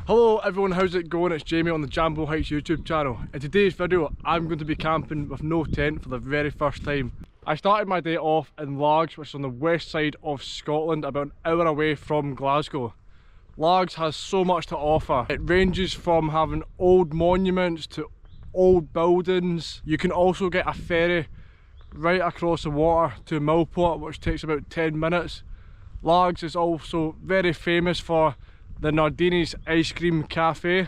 Hello everyone, how's it going? It's Jamie on the Jambo Hikes YouTube channel. In today's video, I'm going to be camping with no tent for the very first time. I started my day off in Largs, which is on the west side of Scotland, about an hour away from Glasgow. Largs has so much to offer. It ranges from having old monuments to old buildings. You can also get a ferry right across the water to Millport, which takes about 10 minutes. Largs is also very famous for the Nardini's Ice Cream Cafe,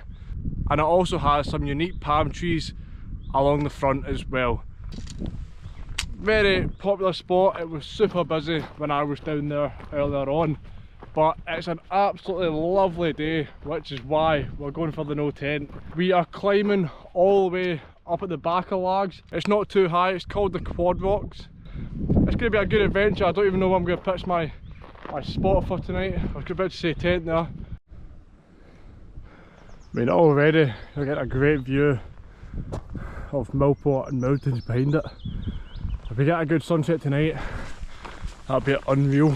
and it also has some unique palm trees along the front as well. Very popular spot. It was super busy when I was down there earlier on, but it's an absolutely lovely day, which is why we're going for the no tent. We are climbing all the way up at the back of Largs. It's not too high, it's called the Quad Rocks. It's going to be a good adventure. I don't even know where I'm going to pitch my spot for tonight. I was about to say tent there. I mean, already you're getting a great view of Millport and mountains behind it. If we get a good sunset tonight, that'll be unreal.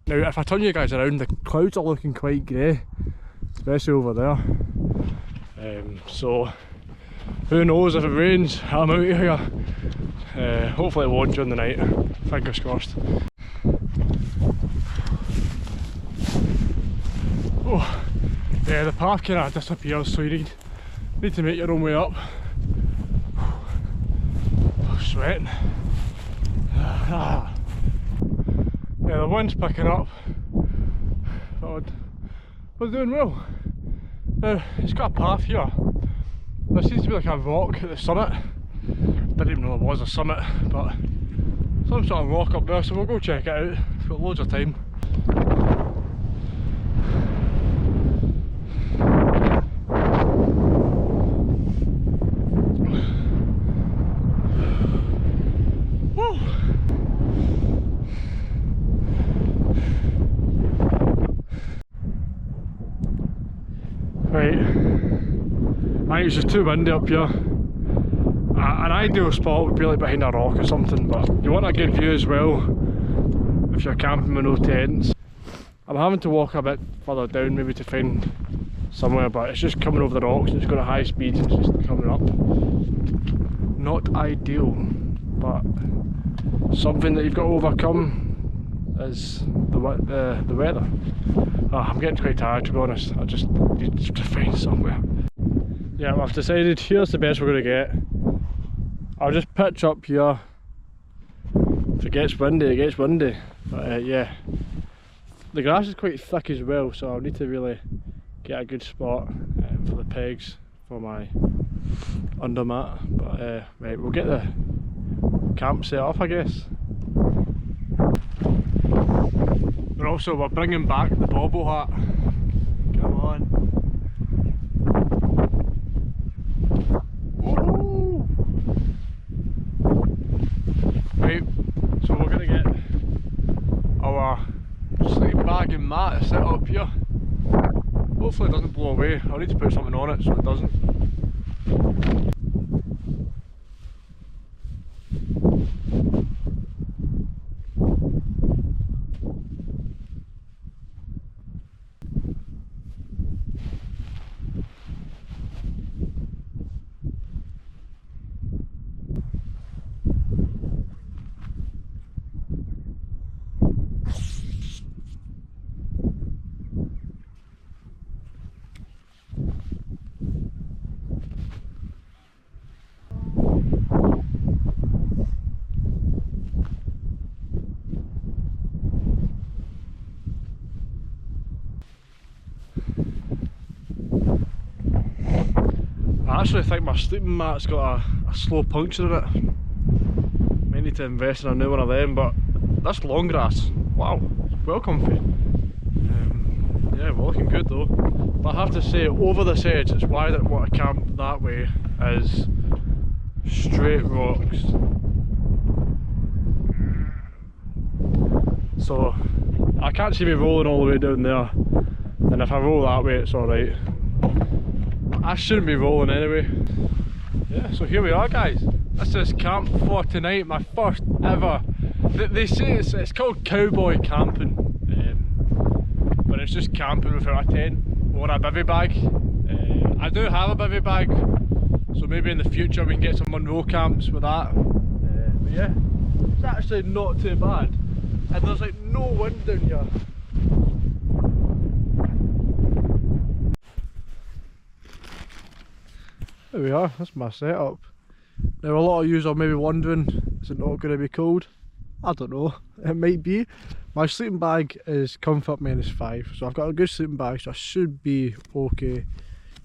Now, if I turn you guys around, the clouds are looking quite grey, especially over there. So, who knows if it rains? I'm out here. Hopefully it won't during the night, fingers crossed. Oh, yeah, the path kind of disappears, so you need to make your own way up. Oh, sweating. Yeah, the wind's picking up, but we're doing well. It's got a path here. There seems to be like a rock at the summit. Didn't even know there was a summit, but some sort of rock up there, so we'll go check it out. We've got loads of time. Right, I think it's just too windy up here. An ideal spot would be like behind a rock or something, but you want a good view as well if you're camping with no tents. I'm having to walk a bit further down maybe to find somewhere, but it's just coming over the rocks and it's going at high speed and it's just coming up. Not ideal, but something that you've got to overcome is the weather. I'm getting quite tired, to be honest. I just need to find somewhere. Yeah, I've decided here's the best we're going to get. I'll just pitch up here. If it gets windy, it gets windy. But yeah, the grass is quite thick as well, so I'll need to really get a good spot for the pegs for my undermat. But right, we'll get the camp set up, I guess. We're bringing back the Bobo hat. Come on. Whoa! Right, so we're gonna get our sleeping bag and mat set up here. Hopefully it doesn't blow away. I'll need to put something on it so it doesn't. I actually think my sleeping mat's got a slow puncture in it. May need to invest in a new one of them, but that's long grass. Wow, well comfy. Yeah, we're looking good though. But I have to say, over this edge, it's why I didn't want to camp that way, is straight rocks. So I can't see me rolling all the way down there, and if I roll that way it's alright. I shouldn't be rolling anyway. Yeah, so here we are guys. This is camp for tonight, my first ever. They say it's called cowboy camping, but it's just camping without a tent or a bivvy bag. I do have a bivvy bag, so maybe in the future we can get some Monroe camps with that. But yeah, it's actually not too bad, and there's like no wind down here. There we are, that's my setup. Now a lot of you are maybe wondering, is it not going to be cold? I don't know, it might be. My sleeping bag is comfort -5, so I've got a good sleeping bag, so I should be okay.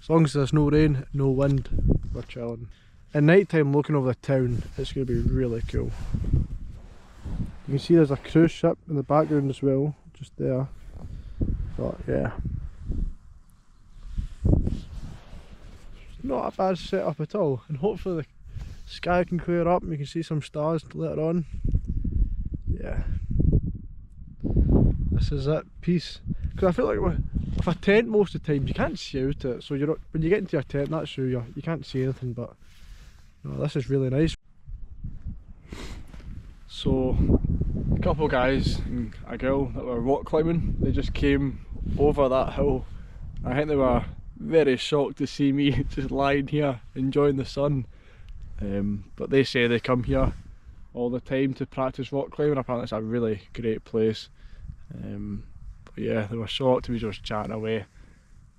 As long as there's no rain, no wind, we're chilling. At night time, looking over the town, it's going to be really cool. You can see there's a cruise ship in the background as well, just there. But yeah, not a bad setup at all, and hopefully the sky can clear up and we can see some stars later on. Yeah, this is it, peace. Because I feel like with a tent most of the time you can't see out it, so you're not, when you get into your tent, that's true, you can't see anything, but you know, this is really nice. So a couple of guys and a girl that were rock climbing, they just came over that hill. I think they were very shocked to see me just lying here enjoying the sun, but they say they come here all the time to practice rock climbing. Apparently it's a really great place, but yeah, they were shocked to be just chatting away,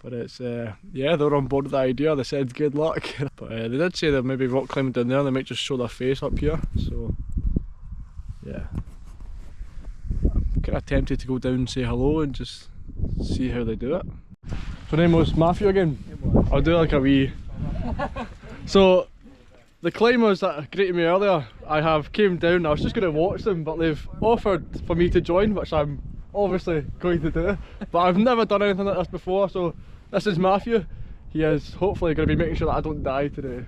but it's yeah, they were on board with the idea. They said good luck. But they did say they're maybe rock climbing down there, they might just show their face up here, so yeah, I'm kind of tempted to go down and say hello and just see how they do it. So name was Matthew again. I'll do like a wee. So the climbers that greeted me earlier, I have came down. I was just going to watch them, but they've offered for me to join, which I'm obviously going to do. But I've never done anything like this before. So this is Matthew. He is hopefully going to be making sure that I don't die today.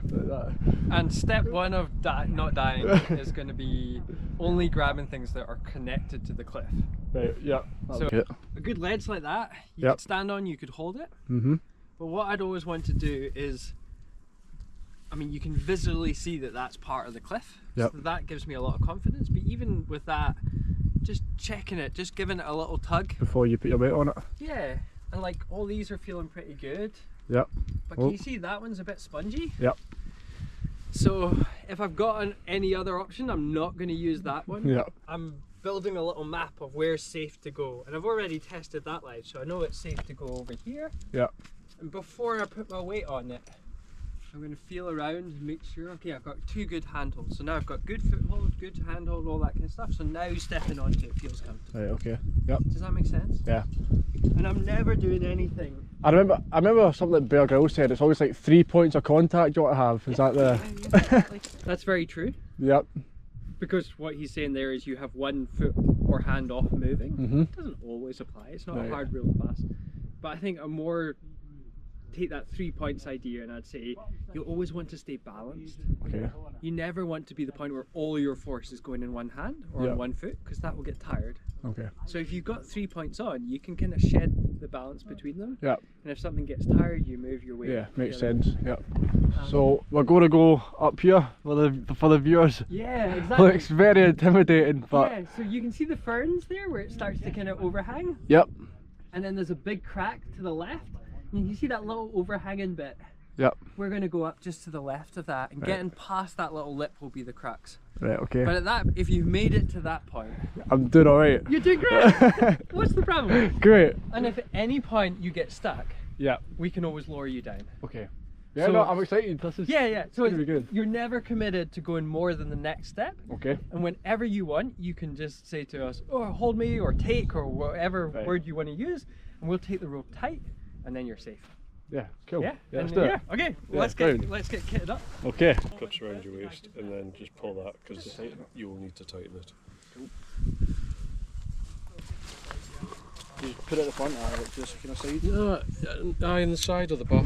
And step one of not dying is going to be only grabbing things that are connected to the cliff. Right, yeah. So a good ledge like that, you could stand on, you could hold it. But what I'd always want to do is, I mean, you can visually see that that's part of the cliff. So that gives me a lot of confidence. But even with that, just checking it, just giving it a little tug. Before you put your weight on it? Yeah, and like all these are feeling pretty good. Yep. But can you see that one's a bit spongy? Yep. So if I've got any other option, I'm not going to use that one. Yep. I'm building a little map of where's safe to go, and I've already tested that ledge, so I know it's safe to go over here. Yep. And before I put my weight on it, I'm going to feel around and make sure, okay, I've got two good handholds. So now I've got good foothold, good handhold, all that kind of stuff. So now stepping onto it feels comfortable. Right, okay. Yep. Does that make sense? Yeah. And I'm never doing anything. I remember something that Bear Grylls said, it's always like 3 points of contact you want to have. Is that the... That's very true. Yep. Because what he's saying there is you have one foot or hand off moving. It doesn't always apply, it's not a hard rule of fast. But I think a more, take that 3 points idea, and I'd say you always want to stay balanced. Okay. You never want to be the point where all your force is going in one hand or on one foot, because that will get tired. Okay. So if you've got 3 points on, you can kind of shed the balance between them. Yeah. And if something gets tired, you move your weight. Yeah, makes sense. Yeah. So we're going to go up here for the viewers. Yeah, exactly. Looks very intimidating, but yeah, so you can see the ferns there where it starts to kind of overhang. Yep. And then there's a big crack to the left. And you see that little overhanging bit? Yep. We're going to go up just to the left of that, and getting past that little lip will be the crux. Right, okay. But at that, if you've made it to that point, I'm doing alright. you're doing great! What's the problem? Great. And if at any point you get stuck, Yeah. we can always lower you down. Okay. Yeah, So- no, I'm excited. This is Yeah. So gonna be good. you're never committed to going more than the next step. Okay. And whenever you want, you can just say to us, "Oh, hold me," or "take," or whatever word you want to use, and we'll take the rope tight, and then you're safe. Yeah, cool. Yeah. Let's And do it. Okay. Yeah, let's brilliant. get kitted up. Okay. Clips around your waist and then just pull that because you will need to tighten it. You put it at the front, just kind of side. No, in the side or the back.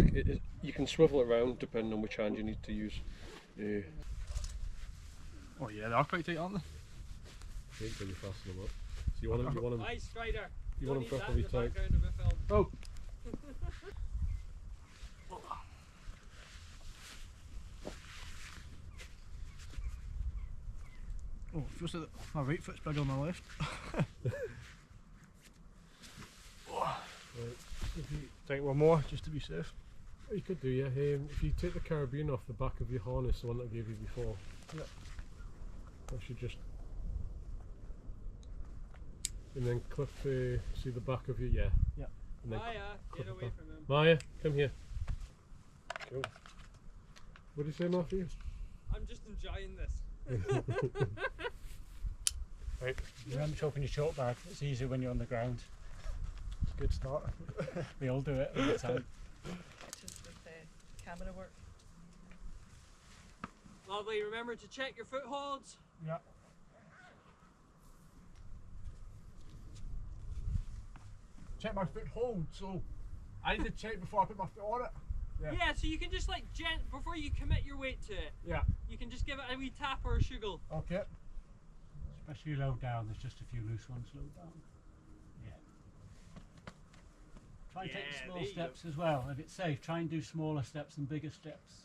You can swivel it around depending on which hand you need to use. Yeah. Oh yeah, they are quite tight, aren't they? Ain't till you fasten them up. So you want them, Nice strider. you want them properly tight. Oh. Oh, it feels like my right foot's bigger than my left. Right. If you, Take one more, just to be safe. you could do, yeah. If you take the carabiner off the back of your harness, the one that I gave you before. Yep. That should just. And then clip, see the back of your, yeah. Yeah. And then Maya, clip get it away back. from him. Maya, come here. Cool. What did you say, Matthew? I'm just enjoying this. Right. Remember to open your chalk bag, it's easier when you're on the ground. It's a good start. We all do it all the time. Just with camera work. Lovely, remember to check your footholds. Yeah. Check my foothold, so I need to check before I put my foot on it. Yeah, so you can just like before you commit your weight to it, Yeah. you can just give it a wee tap or a shuggle. Okay. Especially low down, there's just a few loose ones low down. Yeah. Try and take Yeah, the there small you steps as well. If it's safe, try and do smaller steps than bigger steps.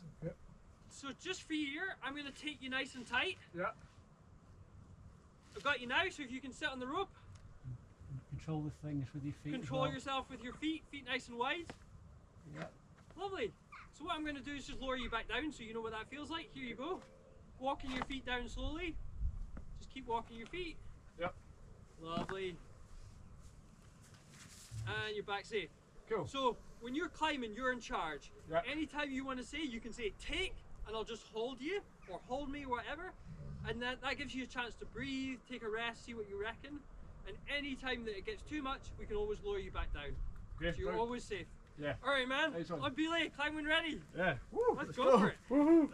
So just for here, I'm going to take you nice and tight. Yeah. I've got you now, so if you can sit on the rope, And control the things with your feet. control as well. yourself with your feet nice and wide. Yeah. Lovely. So what I'm going to do is just lower you back down so you know what that feels like. Here you go. Walking your feet down slowly. Just keep walking your feet. Yep. Lovely. And you're back safe. Cool. So when you're climbing, you're in charge. Yep. Anytime you want to say, you can say take, and I'll just hold you, or hold me, whatever. And that gives you a chance to breathe, take a rest, see what you reckon. And any time that it gets too much, we can always lower you back down. Great. So you're always safe. Yeah. Alright man, Nice one. I'm Belay, climbing ready. Yeah. Woo, Let's go for it. Woohoo.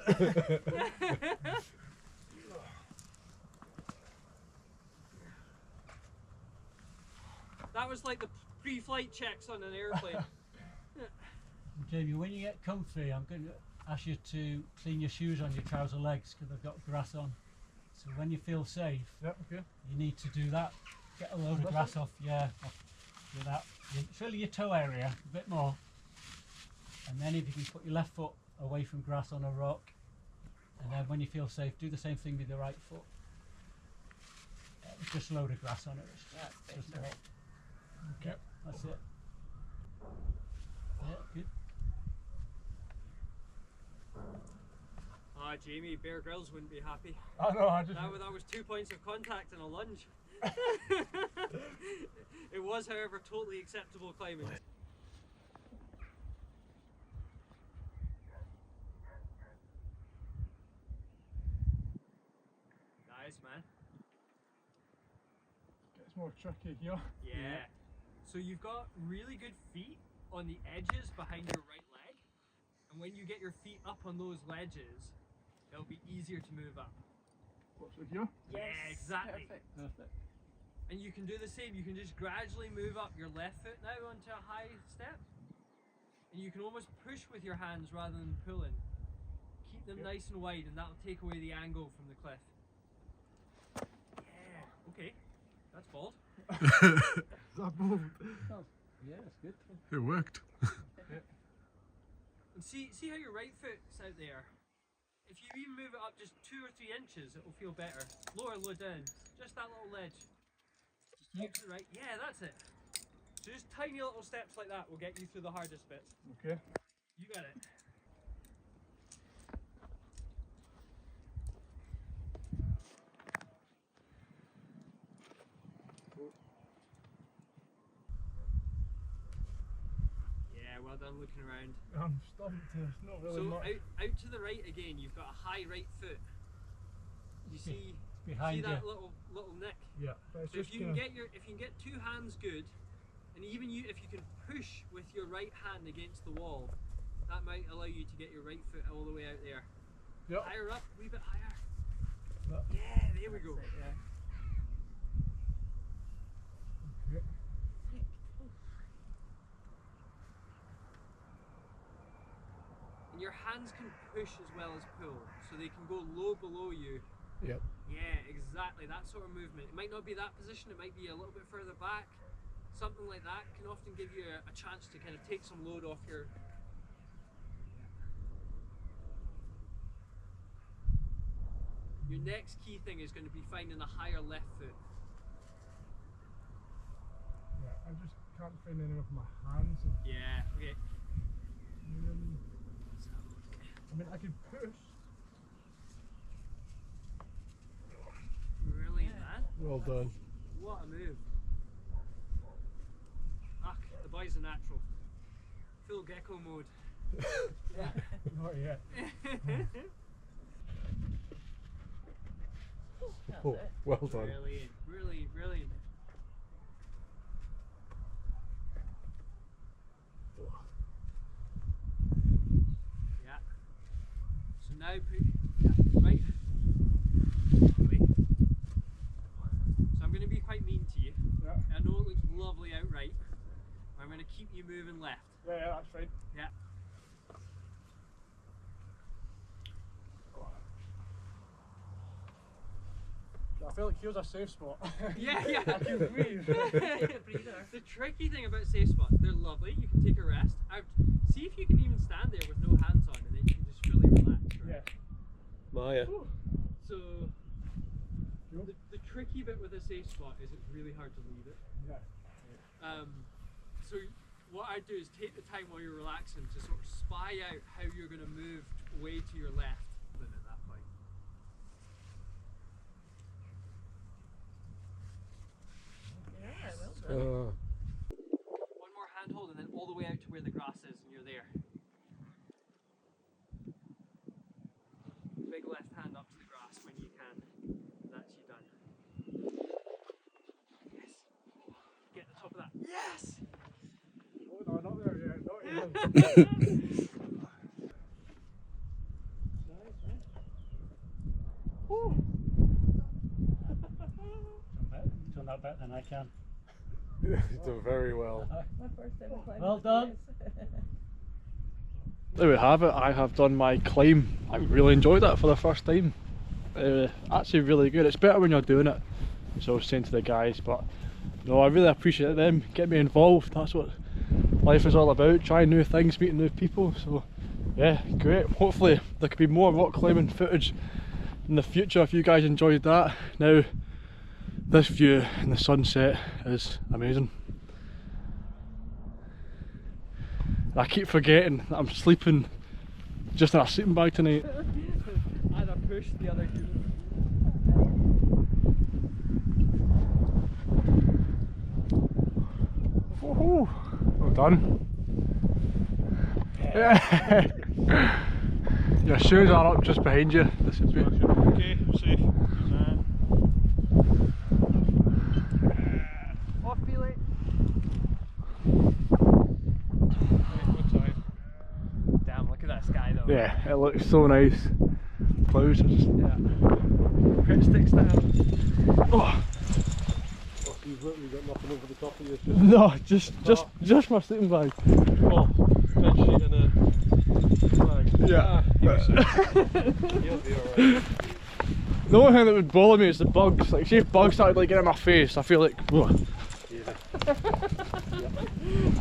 That was like the pre-flight checks on an airplane. Jamie, when you get comfy, I'm going to ask you to clean your shoes on your trouser legs because they've got grass on. So when you feel safe, Yep, okay. you need to do that. Get a load of grass off, yeah, do that. It's really your toe area, a bit more. And then if you can put your left foot away from grass on a rock, and then when you feel safe, do the same thing with your right foot. Just a load of grass on it. It's just to help. Okay. That's it. Yeah, good. Ah, Jamie, Bear Grylls wouldn't be happy. I know, I just. That was 2 points of contact and a lunge. It was, however, totally acceptable climbing. Nice, man. It's more tricky here. Yeah. So you've got really good feet on the edges behind your right leg, and when you get your feet up on those ledges, it'll be easier to move up. What's it here? Yeah, exactly. Perfect. Perfect. And you can do the same. You can just gradually move up your left foot now onto a high step, and you can almost push with your hands rather than pulling. Keep them nice and wide, and that'll take away the angle from the cliff. Yeah. Okay. That's bold. That bold. Yeah, that's good. It worked. And see how your right foot's out there. If you even move it up just 2 or 3 inches, it will feel better. Lower, low down. Just that little ledge. Just right. Yeah, that's it. So just tiny little steps like that will get you through the hardest bits. Okay. You got it. Yeah, well done looking around. I'm starting to. It's not really So much. out to the right again, you've got a high right foot. You see Behind that you. little nick? Yeah. But it's So if just you can kinda- get if you can get 2 hands good, and even if you can push with your right hand against the wall, that might allow you to get your right foot all the way out there. Yep. Higher up, a wee bit higher. That- Yeah, there we go. That's it, yeah. And your hands can push as well as pull, so they can go low below you. Yep. Yeah, exactly, that sort of movement. It might not be that position, it might be a little bit further back. Something like that can often give you a chance to kind of take some load off your... Your next key thing is going to be finding a higher left foot. Yeah, I just can't find any with my hands. Yeah, okay. I mean, I can push. Brilliant, man. Well done. What a move. Ah, the boy's a natural. Full gecko mode. Yeah. Not yet. Oh, well done. Brilliant, brilliant, brilliant. Yeah. So now put, right. Wait. So I'm going to be quite mean to you. Yeah. I know it looks lovely outright. I'm going to keep you moving left. Yeah, that's fine. Yeah. I feel like here's a safe spot. Yeah, yeah. I can breathe. The tricky thing about safe spots, they're lovely. You can take a rest. See if you can even stand there with no hands on, and then you can just fully relax. Right? Yeah. Maya. So the tricky bit with a safe spot is it's really hard to leave it. Yeah. So what I do is take the time while you're relaxing to sort of spy out how you're going to move way to your left. Then at that point. Yeah, well done. One more handhold and then all the way out to where the grass is and you're there. Big left hand up to the grass when you can. That's you done. Yes. Get the top of that. Yes! Oh no, not there yet. Not yet. Done that better than I can. You've done very well. My first time climbing. Well done. There we have it. I have done my climb. I really enjoyed that for the first time. Actually really good. It's better when you're doing it. So I was saying to the guys, but no, I really appreciate them getting me involved. That's what life is all about, trying new things, meeting new people. So yeah, great. Hopefully there could be more rock climbing footage in the future if you guys enjoyed that. Now this view in the sunset is amazing. I keep forgetting that I'm sleeping just in a sleeping bag tonight. And I push the other two. Woohoo! Well done. Yeah. Your shoes are up just behind you. This is good. Okay, safe. Off Billy. Good time. Damn, look at that sky though. Yeah, it looks so nice. Clouds are just... Yeah. Crit sticks down. Oh. You've literally got nothing over the top of you. No, just my sleeping bag. Oh, bed sheet and a flag. Yeah. You'll be alright. The only thing that would bother me is the bugs. Like, see if bugs started like getting in my face, I feel like, ugh. Yeah.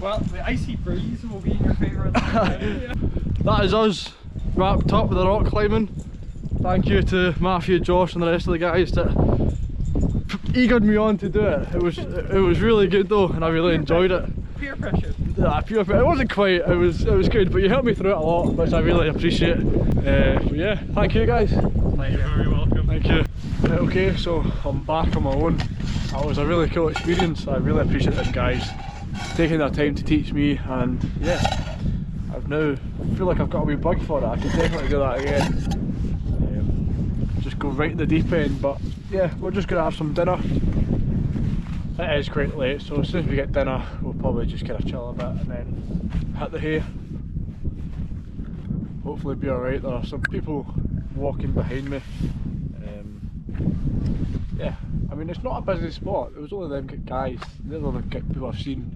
Well, the icy breeze will be in your favour. That is us wrapped up with the rock climbing. Thank you to Matthew, Josh and the rest of the guys that eagered me on to do it. It was really good though, and I really enjoyed it. Peer pressure. Peer pressure. It wasn't quite, it was good, but you helped me through it a lot, which I really appreciate. But yeah, thank you guys. You're very welcome. Thank you. Okay, so I'm back on my own. That was a really cool experience. I really appreciate them guys taking their time to teach me, and yeah, I've now feel like I've got a wee bug for it. I can definitely do that again. Just go right in the deep end, but yeah, we're just gonna have some dinner. It is quite late, so as soon as we get dinner, we'll probably just kind of chill a bit and then hit the hay. Hopefully be alright. There are some people walking behind me. Yeah, I mean, it's not a busy spot. It was only them guys. They're the other people I've seen,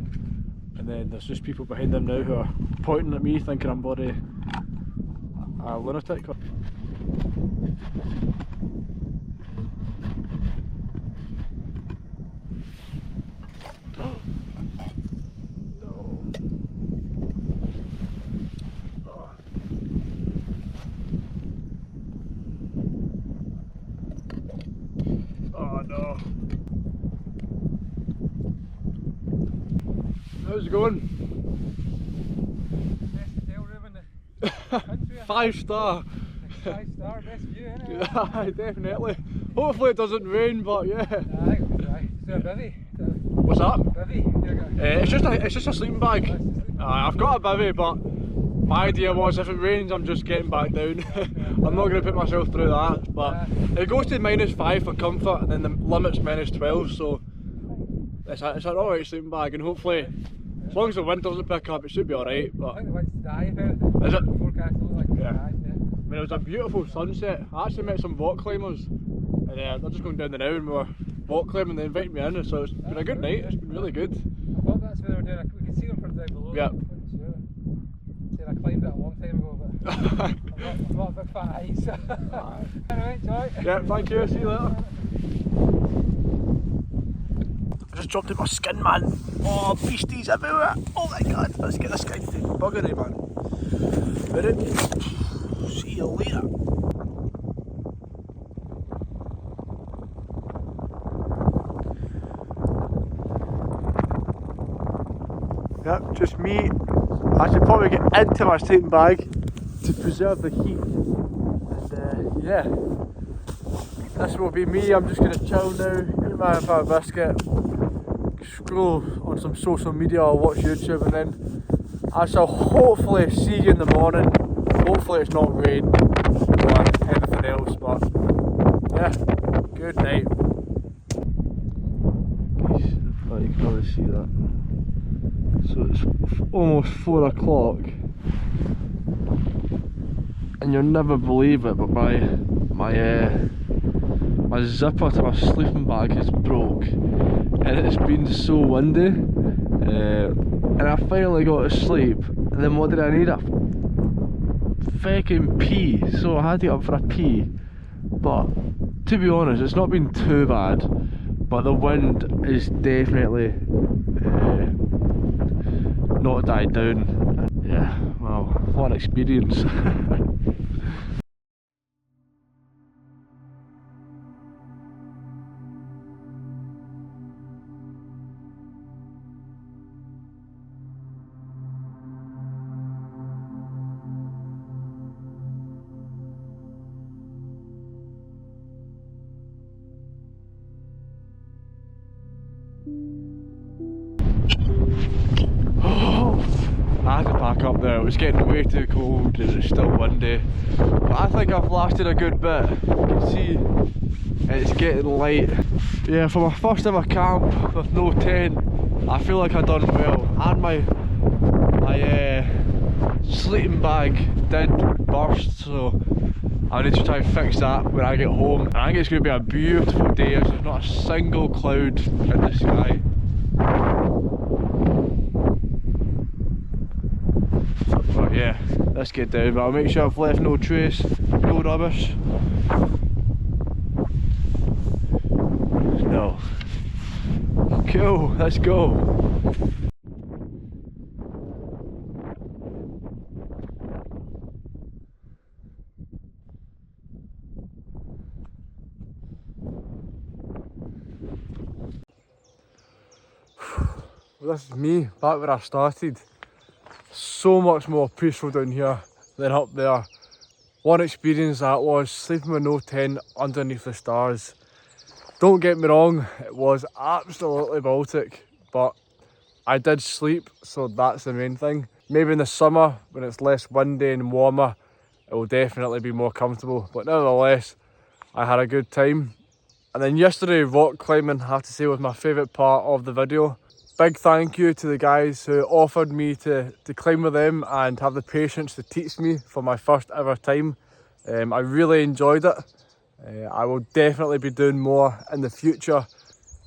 and then there's just people behind them now who are pointing at me, thinking I'm bloody lunatic. Oh no. How's it going? Best hotel room in the country. 5-star. 5-star, best view, innit? Yeah, definitely. Hopefully it doesn't rain, but yeah. Aye, is there a bivvy? What's that? Bivvy? It's just a sleeping bag. I've got a bivvy, but my idea was if it rains, I'm just getting back down. I'm not going to put myself through that. But it goes to -5 for comfort, and then the limit's -12. So it's an alright sleeping bag, and hopefully, as long as the wind doesn't pick up, it should be alright. I But think the wind's to die if anything. is it? The forecast looks like it's Yeah. to die, I mean, it was a beautiful sunset. I actually met some rock climbers, and they're just going down the now, and we were rock climbing. They invited me in, so it's been a good night. It's been really good. I thought that's where they were doing. We can see them from down below. Yeah. I wasn't sure. Said I climbed it a long time ago, but I'm not a big fan of ice. Anyway, enjoy. Yeah, thank you. See you later. I just dropped in my skin, man. Oh, beasties everywhere. Oh my god. Let's get this guy to take buggery, man. Ready? See you later. Yep, just me. I should probably get into my sleeping bag to preserve the heat. And yeah, this will be me. I'm just gonna chill now, eat my fat biscuit, scroll on some social media or watch YouTube, and then I shall hopefully see you in the morning. Hopefully it's not rain or anything else, but yeah, good night. You can probably see that. So it's almost 4 o'clock, and you'll never believe it, but my zipper to my sleeping bag is broke, and it's been so windy, and I finally got to sleep, and then what did I need? A fucking pee, so I had to get up for a pee. But to be honest, it's not been too bad, but the wind is definitely not died down. Yeah, wow, what an experience. I had to pack up there, it was getting way too cold and it's still windy. But I think I've lasted a good bit. You can see it's getting light. Yeah, for my first ever camp with no tent, I feel like I've done well. And my sleeping bag did burst, so I need to try and fix that when I get home. And I think it's going to be a beautiful day. There's not a single cloud in the sky. But yeah, let's get down, but I'll make sure I've left no trace, no rubbish. No. Cool, let's go. This is me, back where I started. So much more peaceful down here than up there. What experience that was, sleeping with no tent underneath the stars. Don't get me wrong, it was absolutely Baltic, but I did sleep, so that's the main thing. Maybe in the summer, when it's less windy and warmer, it will definitely be more comfortable, but nevertheless, I had a good time. And then yesterday, rock climbing, I have to say, was my favourite part of the video. Big thank you to the guys who offered me to climb with them and have the patience to teach me for my first ever time. I really enjoyed it. I will definitely be doing more in the future.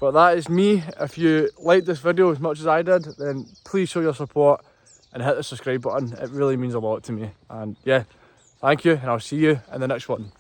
But that is me. If you liked this video as much as I did, then please show your support and hit the subscribe button. It really means a lot to me. And yeah, Thank you, and I'll see you in the next one.